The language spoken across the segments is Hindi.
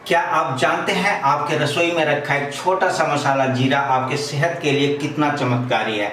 क्या आप जानते हैं आपके रसोई में रखा एक छोटा सा मसाला जीरा आपके सेहत के लिए कितना चमत्कारी है।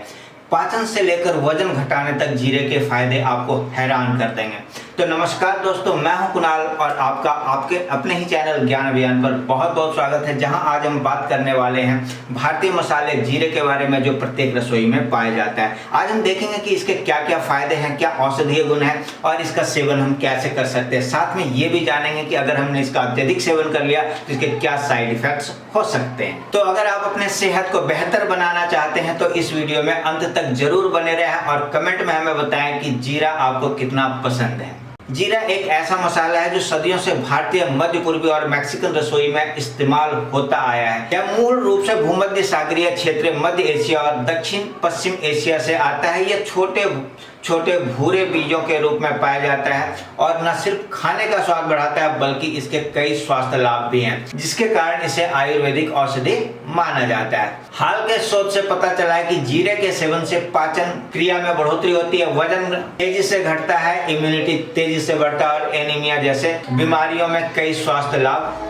पाचन से लेकर वजन घटाने तक जीरे के फायदे आपको हैरान कर देंगे। तो नमस्कार दोस्तों, मैं हूं कुणाल और आपका आपके अपने ही चैनल ज्ञान अभियान पर बहुत बहुत स्वागत है, जहां आज हम बात करने वाले हैं भारतीय मसाले जीरे के बारे में, जो प्रत्येक रसोई में पाया जाता है। आज हम देखेंगे कि इसके क्या क्या फायदे हैं, क्या औषधीय गुण है और इसका सेवन हम कैसे कर सकते हैं। साथ में ये भी जानेंगे कि अगर हमने इसका अत्यधिक सेवन कर लिया तो इसके क्या साइड इफेक्ट्स हो सकते हैं। तो अगर आप अपने सेहत को बेहतर बनाना चाहते हैं तो इस वीडियो में अंत तक जरूर बने रहें और कमेंट में हमें बताएं कि जीरा आपको कितना पसंद है। जीरा एक ऐसा मसाला है जो सदियों से भारतीय, मध्य पूर्वी और मैक्सिकन रसोई में इस्तेमाल होता आया है। यह मूल रूप से भूमध्य सागरीय क्षेत्र, मध्य एशिया और दक्षिण पश्चिम एशिया से आता है। यह छोटे छोटे भूरे बीजों के रूप में पाया जाता है और न सिर्फ खाने का स्वाद बढ़ाता है बल्कि इसके कई स्वास्थ्य लाभ भी हैं, जिसके कारण इसे आयुर्वेदिक औषधि माना जाता है। हाल के शोध से पता चला है कि जीरे के सेवन से पाचन क्रिया में बढ़ोतरी होती है, वजन तेजी से घटता है, इम्यूनिटी तेजी से बढ़ता है और एनीमिया जैसे बीमारियों में कई स्वास्थ्य लाभ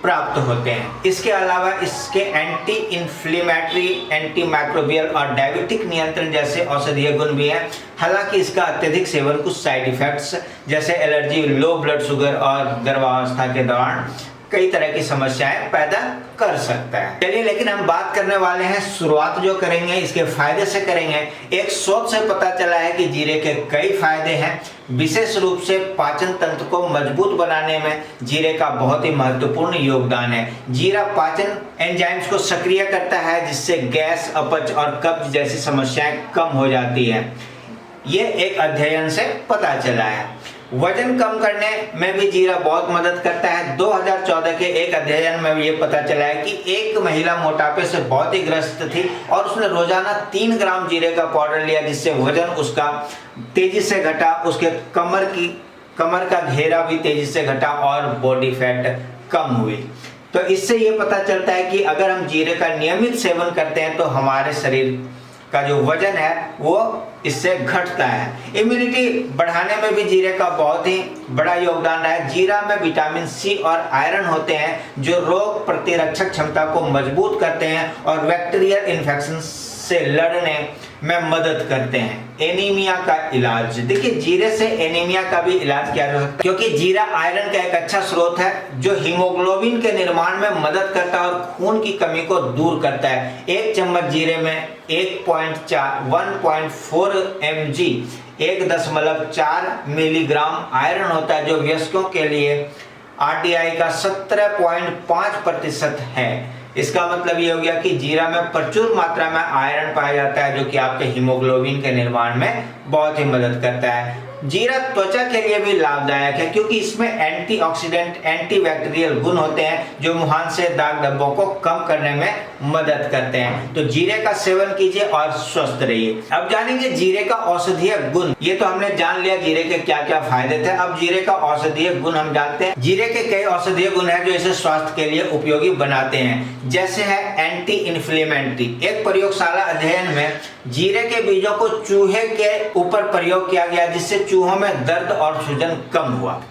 प्राप्त होते हैं। इसके अलावा इसके एंटी इन्फ्लेमेटरी, एंटी माइक्रोबियल और डायबिटिक नियंत्रण जैसे औषधीय गुण भी हैं। हालांकि इसका अत्यधिक सेवन कुछ साइड इफेक्ट्स जैसे एलर्जी, लो ब्लड शुगर और गर्भावस्था के दौरान कई तरह की समस्याएं पैदा कर सकता है। चलिए, लेकिन हम बात करने वाले हैं, शुरुआत जो करेंगे इसके फायदे से करेंगे। एक शोध से पता चला है कि जीरे के कई फायदे हैं। विशेष रूप से पाचन तंत्र को मजबूत बनाने में जीरे का बहुत ही महत्वपूर्ण योगदान है। जीरा पाचन एंजाइम्स को सक्रिय करता है, जिससे गैस, अपच और कब्ज जैसी समस्याएं कम हो जाती है। ये एक अध्ययन से पता चला है। वजन कम करने में भी जीरा बहुत मदद करता है। 2014 के एक अध्ययन में ये पता चला है कि एक महिला मोटापे से बहुत ही ग्रस्त थी और उसने रोजाना 3 ग्राम जीरे का पाउडर लिया, जिससे वजन उसका तेजी से घटा, उसके कमर का घेरा भी तेजी से घटा और बॉडी फैट कम हुई। तो इससे ये पता चलता है कि अगर हम जीरे का नियमित सेवन करते हैं तो हमारे शरीर का जो वजन है वो इससे घटता है। इम्यूनिटी बढ़ाने में भी जीरे का बहुत ही बड़ा योगदान है। जीरा में विटामिन सी और आयरन होते हैं जो रोग प्रतिरक्षक क्षमता को मजबूत करते हैं और बैक्टीरियल इन्फेक्शन से लड़ने में मदद करते हैं। एनीमिया का इलाज, देखिए जीरे से एनीमिया का भी इलाज किया जा सकता है, क्योंकि जीरा आयरन का एक अच्छा स्रोत है जो हीमोग्लोबिन के निर्माण में मदद करता है और खून की कमी को दूर करता है। 1 चम्मच जीरे में 1.4 mg 1.4 मिलीग्राम आयरन होता है, जो वयस्कों के लिए RDI का 17.5% है। इसका मतलब ये हो गया कि जीरा में प्रचुर मात्रा में आयरन पाया जाता है, जो कि आपके हीमोग्लोबिन के निर्माण में बहुत ही मदद करता है। जीरा त्वचा के लिए भी लाभदायक है, क्योंकि इसमें एंटीऑक्सीडेंट, एंटीबैक्टीरियल गुण होते हैं जो मुहांसे, दाग धब्बों को कम करने में मदद करते हैं। तो जीरे का सेवन कीजिए और स्वस्थ रहिए। अब जानेंगे जीरे का औषधीय गुण। ये तो हमने जान लिया जीरे के क्या क्या फायदे थे। अब जीरे का औषधीय गुण हम जानते हैं। जीरे के कई औषधीय गुण हैं जो इसे स्वास्थ्य के लिए उपयोगी बनाते हैं। जैसे है एंटी इन्फ्लेमेटरी। एक प्रयोगशाला अध्ययन में जीरे के बीजों को चूहे के ऊपर प्रयोग किया गया, जिससे चूहों में दर्द और सूजन कम हुआ,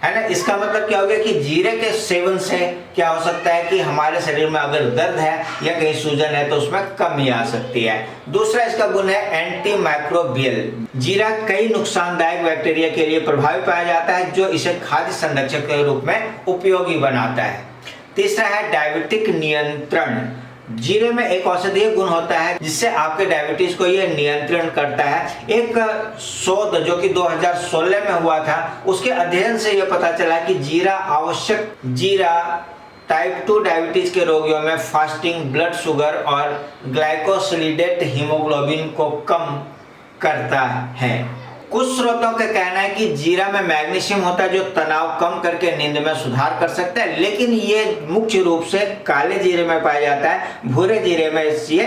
है ना। इसका मतलब क्या हो गया कि जीरे के सेवन से क्या हो सकता है कि हमारे शरीर में अगर दर्द है या कहीं सूजन है तो उसमें कमी आ सकती है। दूसरा इसका गुण है एंटी माइक्रोबियल। जीरा कई नुकसानदायक बैक्टीरिया के लिए प्रभावी पाया जाता है, जो इसे खाद्य संरक्षक के रूप में उपयोगी बनाता है। तीसरा है डायबिटिक नियंत्रण। जीरे में एक औषधीय गुण होता है जिससे आपके डायबिटीज को यह नियंत्रण करता है। एक शोध जो कि 2016 में हुआ था, उसके अध्ययन से यह पता चला कि जीरा टाइप 2 डायबिटीज के रोगियों में फास्टिंग ब्लड शुगर और ग्लाइकोसिलेटेड हीमोग्लोबिन को कम करता है। कुछ स्रोतों का कहना है कि जीरा में मैग्नीशियम होता है जो तनाव कम करके नींद में सुधार कर सकता है, लेकिन ये मुख्य रूप से काले जीरे में पाया जाता है, भूरे जीरे में ये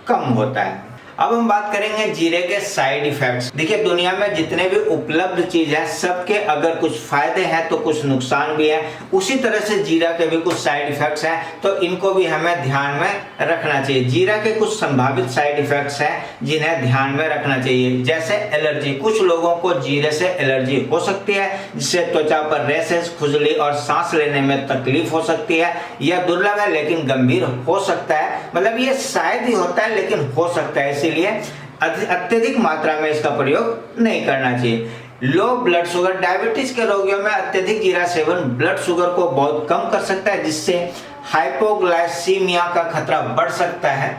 कम होता है। अब हम बात करेंगे जीरे के साइड इफेक्ट्स। देखिए दुनिया में जितने भी उपलब्ध चीज है सबके अगर कुछ फायदे हैं तो कुछ नुकसान भी है, उसी तरह से जीरा के भी कुछ साइड इफेक्ट्स हैं, तो इनको भी हमें ध्यान में रखना चाहिए। जीरा के कुछ संभावित साइड इफेक्ट्स हैं जिन्हें ध्यान में रखना चाहिए, जैसे एलर्जी। कुछ लोगों को जीरे से एलर्जी हो सकती है, जिससे त्वचा पर रैशेस, खुजली और सांस लेने में तकलीफ हो सकती है। यह दुर्लभ है लेकिन गंभीर हो सकता है, मतलब ये शायद ही होता है लेकिन हो सकता है, इसीलिए अत्यधिक मात्रा में इसका प्रयोग नहीं करना चाहिए। लो ब्लड शुगर, डायबिटीज के रोगियों में अत्यधिक जीरा सेवन ब्लड शुगर को बहुत कम कर सकता है, जिससे हाइपोग्लाइसीमिया का खतरा बढ़ सकता है।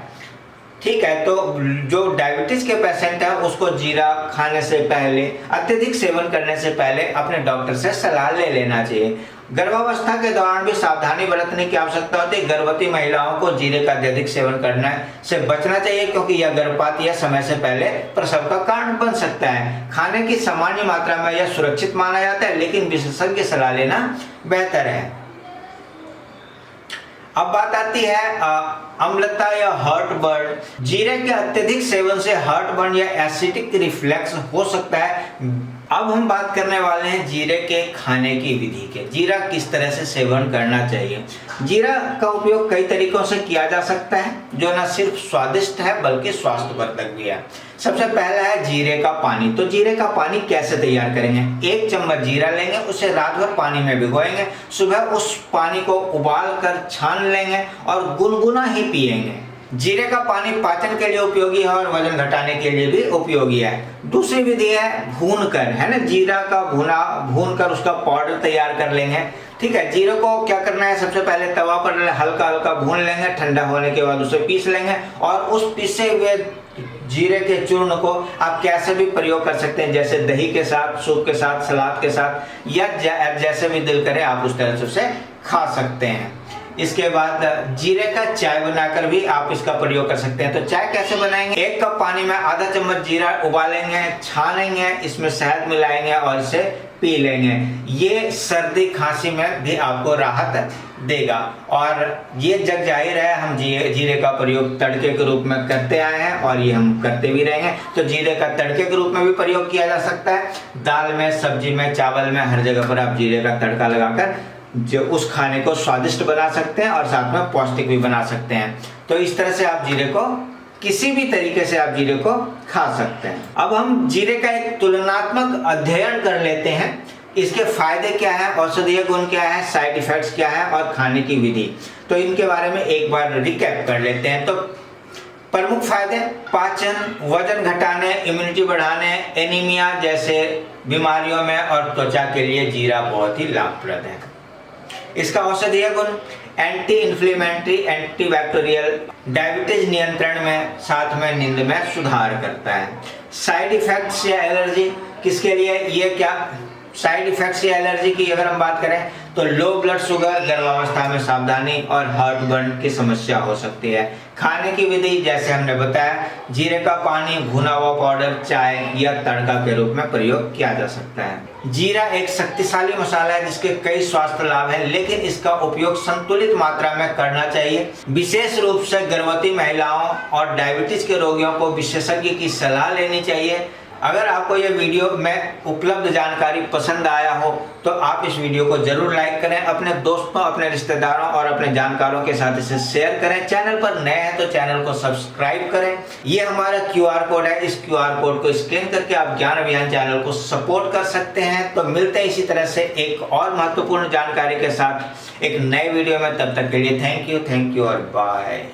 ठीक है, तो जो डायबिटीज के पेशेंट है उसको जीरा खाने से पहले, अत्यधिक सेवन करने से पहले अपने डॉक्टर से सलाह ले लेना चाहिए। गर्भावस्था के दौरान भी सावधानी बरतने की आवश्यकता होती है। गर्भवती महिलाओं को जीरे का अत्यधिक सेवन करने से बचना चाहिए, क्योंकि यह गर्भपात या समय से पहले प्रसव का कारण बन सकता है। खाने की सामान्य मात्रा में यह सुरक्षित माना जाता है, लेकिन विशेषज्ञ की सलाह लेना बेहतर है। अब बात आती है अम्लता या हार्ट बर्न। जीरे के अत्यधिक सेवन से हार्ट बर्न या एसिडिक रिफ्लेक्स हो सकता है। अब हम बात करने वाले हैं जीरे के खाने की विधि के। जीरा किस तरह से सेवन करना चाहिए। जीरा का उपयोग कई तरीकों से किया जा सकता है, जो न सिर्फ स्वादिष्ट है बल्कि स्वास्थ्यवर्धक भी है। सबसे पहला है जीरे का पानी। तो जीरे का पानी कैसे तैयार करेंगे। 1 चम्मच जीरा लेंगे, उसे रात भर पानी में भिगोएंगे, सुबह उस पानी को उबाल कर छान लेंगे और गुनगुना ही पिएंगे। जीरे का पानी पाचन के लिए उपयोगी है और वजन घटाने के लिए भी उपयोगी है। दूसरी विधि है भून कर, है ना, जीरा का भून कर उसका पाउडर तैयार कर लेंगे। ठीक है, जीरे को क्या करना है, सबसे पहले तवा पर हल्का हल्का भून लेंगे, ठंडा होने के बाद उसे पीस लेंगे और उस पीसे हुए जीरे के चूर्ण को आप कैसे भी प्रयोग कर सकते हैं, जैसे दही के साथ, सूप के साथ, सलाद के साथ, या जैसे भी दिल करे आप उस तरह से उसे खा सकते हैं। इसके बाद जीरे का चाय बनाकर भी आप इसका प्रयोग कर सकते हैं। तो चाय कैसे बनाएंगे। 1 कप पानी में आधा चम्मच जीरा उबालेंगे, छानेंगे, इसमें शहद मिलाएंगे और इसे पी लेंगे। ये सर्दी खांसी में भी आपको राहत देगा। और ये जग जाहिर है हम जीरे का प्रयोग तड़के के रूप में करते आए हैं और ये हम करते भी रहेंगे। तो जीरे का तड़के के रूप में भी प्रयोग किया जा सकता है। दाल में, सब्जी में, चावल में, हर जगह पर आप जीरे का तड़का लगाकर जो उस खाने को स्वादिष्ट बना सकते हैं और साथ में पौष्टिक भी बना सकते हैं। तो इस तरह से आप जीरे को किसी भी तरीके से आप जीरे को खा सकते हैं। अब हम जीरे का एक तुलनात्मक अध्ययन कर लेते हैं। इसके फायदे क्या है, औषधीय गुण क्या है, साइड इफेक्ट्स क्या है और खाने की विधि। तो इनके बारे में एक बार रिकैप कर लेते हैं। तो प्रमुख फायदे, पाचन, वजन घटाने, इम्यूनिटी बढ़ाने, एनीमिया जैसे बीमारियों में और त्वचा के लिए जीरा बहुत ही लाभप्रद है। इसका औषधीय गुण, एंटी इन्फ्लेमेटरी, एंटीबैक्टीरियल, डायबिटीज नियंत्रण में, साथ में नींद में सुधार करता है। साइड इफेक्ट्स या एलर्जी किसके लिए, ये क्या साइड इफेक्ट्स या एलर्जी की अगर हम बात करें तो लो ब्लड शुगर, गर्भावस्था में सावधानी और हार्ट बर्न की समस्या हो सकती है। खाने की विधि जैसे हमने बताया, जीरे का पानी, भुना हुआ पाउडर, चाय या तड़का के रूप में प्रयोग किया जा सकता है। जीरा एक शक्तिशाली मसाला है जिसके कई स्वास्थ्य लाभ हैं, लेकिन इसका उपयोग संतुलित मात्रा में करना चाहिए। विशेष रूप से गर्भवती महिलाओं और डायबिटीज के रोगियों को विशेषज्ञ की सलाह लेनी चाहिए। अगर आपको यह वीडियो में उपलब्ध जानकारी पसंद आया हो तो आप इस वीडियो को जरूर लाइक करें, अपने दोस्तों, अपने रिश्तेदारों और अपने जानकारों के साथ इसे शेयर करें। चैनल पर नए हैं तो चैनल को सब्सक्राइब करें। ये हमारा QR कोड है, इस QR कोड को स्कैन करके आप ज्ञान अभियान चैनल को सपोर्ट कर सकते हैं। तो मिलते हैं इसी तरह से एक और महत्वपूर्ण जानकारी के साथ एक नए वीडियो में। तब तक के लिए थैंक यू और बाय।